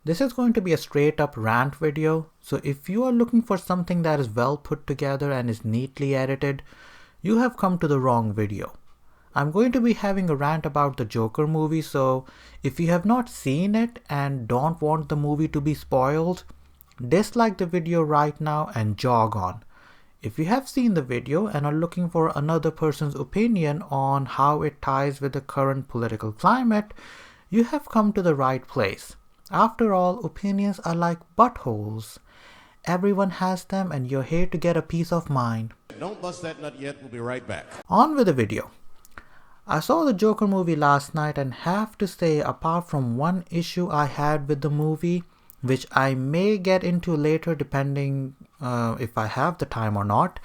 This is going to be a straight up rant video, so if you are looking for something that is well put together and is neatly edited, you have come to the wrong video. I'm going to be having a rant about the Joker movie, so if you have not seen it and don't want the movie to be spoiled, dislike the video right now and jog on. If you have seen the video and are looking for another person's opinion on how it ties with the current political climate, you have come to the right place. After all, opinions are like buttholes. Everyone has them and you're here to get a peace of mind. Don't bust that nut yet, we'll be right back. On with the video. I saw the Joker movie last night and have to say, apart from one issue I had with the movie, which I may get into later depending if I have the time or not,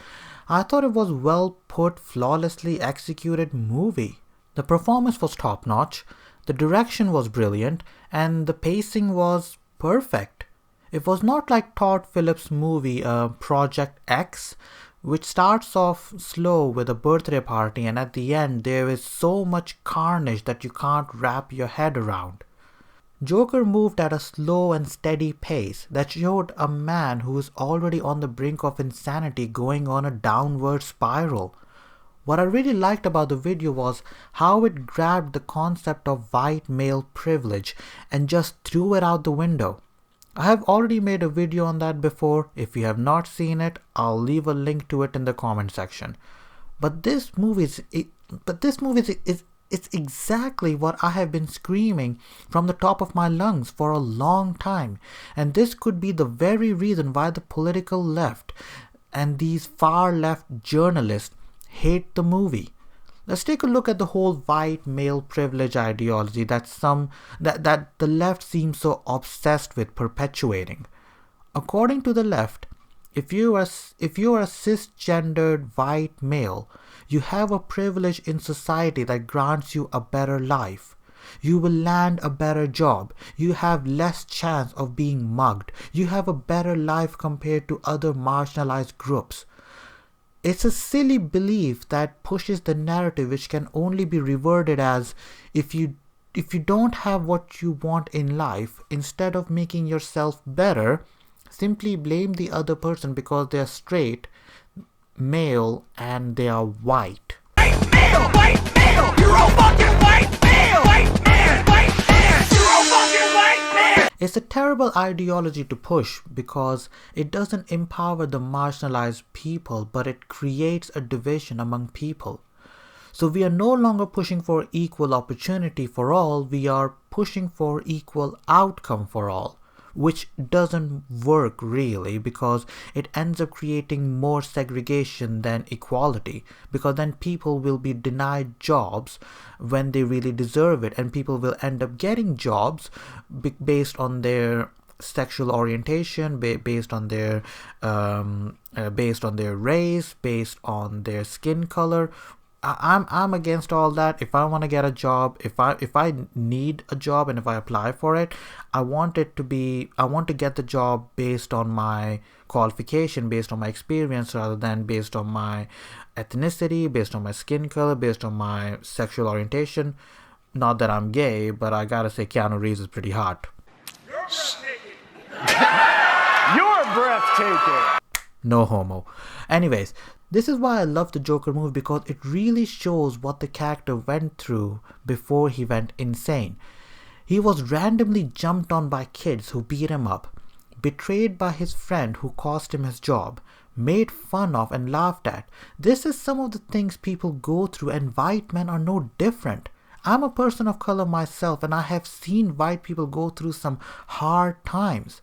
I thought it was well put, flawlessly executed movie. The performance was top notch. The direction was brilliant and the pacing was perfect. It was not like Todd Phillips' movie Project X, which starts off slow with a birthday party and at the end there is so much carnage that you can't wrap your head around. Joker moved at a slow and steady pace that showed a man who is already on the brink of insanity going on a downward spiral. What I really liked about the video was how it grabbed the concept of white male privilege and just threw it out the window. I have already made a video on that before. If you have not seen it, I'll leave a link to it in the comment section. But this movie is exactly what I have been screaming from the top of my lungs for a long time. And this could be the very reason why the political left and these far left journalists hate the movie. Let's take a look at the whole white male privilege ideology that the left seems so obsessed with perpetuating. According to the left, if you are a cisgendered white male, you have a privilege in society that grants you a better life. You will land a better job. You have less chance of being mugged. You have a better life compared to other marginalized groups. It's a silly belief that pushes the narrative, which can only be reworded as if you don't have what you want in life, instead of making yourself better, simply blame the other person because they are straight, male, and they are white. White male, you're a fucking white male, white man, you're a fucking white man. It's a terrible ideology to push because it doesn't empower the marginalized people, but it creates a division among people. So we are no longer pushing for equal opportunity for all, we are pushing for equal outcome for all, which doesn't work really because it ends up creating more segregation than equality, because then people will be denied jobs when they really deserve it, and people will end up getting jobs based on their sexual orientation, based on their race, based on their skin color. I'm against all that. If I want to get a job, if I need a job and if I apply for it, I want to get the job based on my qualification, based on my experience, rather than based on my ethnicity, based on my skin color, based on my sexual orientation. Not that I'm gay, but I gotta say Keanu Reeves is pretty hot. You're breathtaking. No homo. Anyways, this is why I love the Joker movie, because it really shows what the character went through before he went insane. He was randomly jumped on by kids who beat him up, betrayed by his friend who cost him his job, made fun of and laughed at. This is some of the things people go through, and white men are no different. I'm a person of color myself and I have seen white people go through some hard times.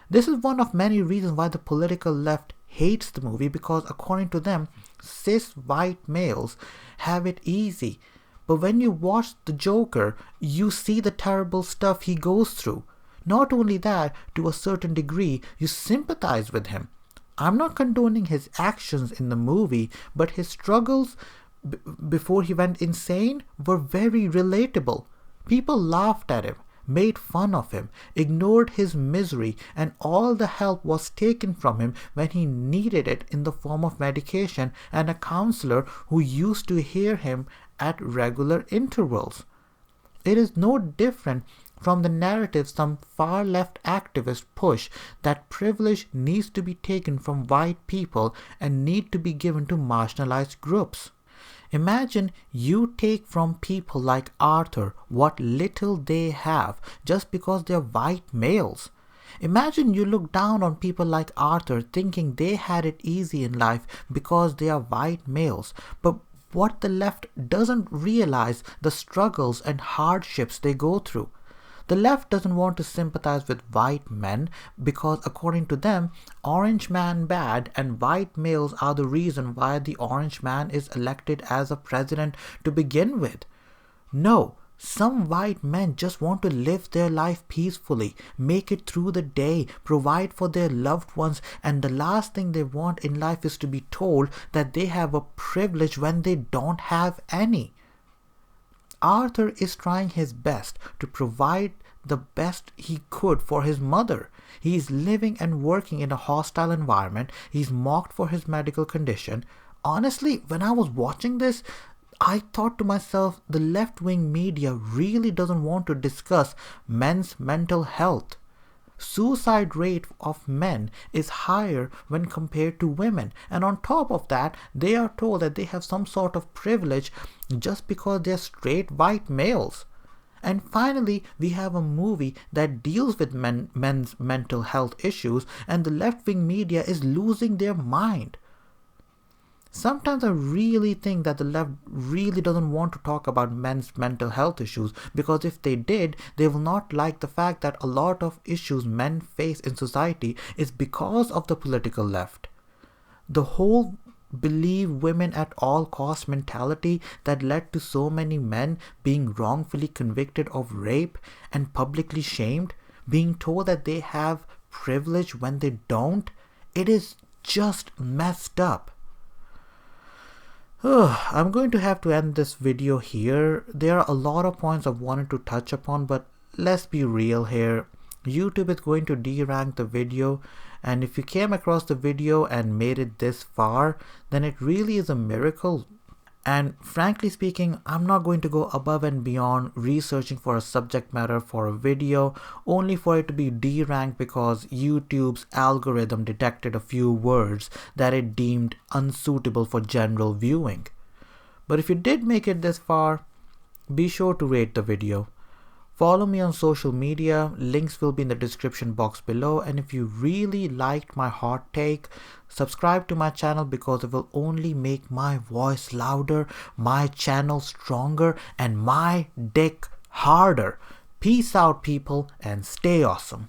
This is one of many reasons why the political left hates the movie, because according to them, cis white males have it easy. But when you watch the Joker, you see the terrible stuff he goes through. Not only that, to a certain degree, you sympathize with him. I'm not condoning his actions in the movie, but his struggles before he went insane were very relatable. People laughed at him, made fun of him, ignored his misery, and all the help was taken from him when he needed it in the form of medication and a counselor who used to hear him at regular intervals. It is no different from the narrative some far left activists push that privilege needs to be taken from white people and need to be given to marginalized groups. Imagine you take from people like Arthur what little they have just because they're white males. Imagine you look down on people like Arthur thinking they had it easy in life because they are white males. But what the left doesn't realize the struggles and hardships they go through. The left doesn't want to sympathize with white men because according to them, orange man bad and white males are the reason why the orange man is elected as a president to begin with. No, some white men just want to live their life peacefully, make it through the day, provide for their loved ones, and the last thing they want in life is to be told that they have a privilege when they don't have any. Arthur is trying his best to provide the best he could for his mother. He is living and working in a hostile environment. He's mocked for his medical condition. Honestly, when I was watching this, I thought to myself, the left-wing media really doesn't want to discuss men's mental health. Suicide rate of men is higher when compared to women, and on top of that they are told that they have some sort of privilege just because they're straight white males. And finally, we have a movie that deals with men's mental health issues, and the left-wing media is losing their mind. Sometimes I really think that the left really doesn't want to talk about men's mental health issues, because if they did, they will not like the fact that a lot of issues men face in society is because of the political left. The whole believe women at all cost mentality that led to so many men being wrongfully convicted of rape and publicly shamed, being told that they have privilege when they don't, it is just messed up. I'm going to have to end this video here. There are a lot of points I wanted to touch upon, but let's be real here. YouTube is going to derank the video, and if you came across the video and made it this far, then it really is a miracle. And frankly speaking, I'm not going to go above and beyond researching for a subject matter for a video only for it to be deranked because YouTube's algorithm detected a few words that it deemed unsuitable for general viewing. But if you did make it this far, be sure to rate the video. Follow me on social media, links will be in the description box below, and if you really liked my hot take, subscribe to my channel because it will only make my voice louder, my channel stronger, and my dick harder. Peace out, people, and stay awesome.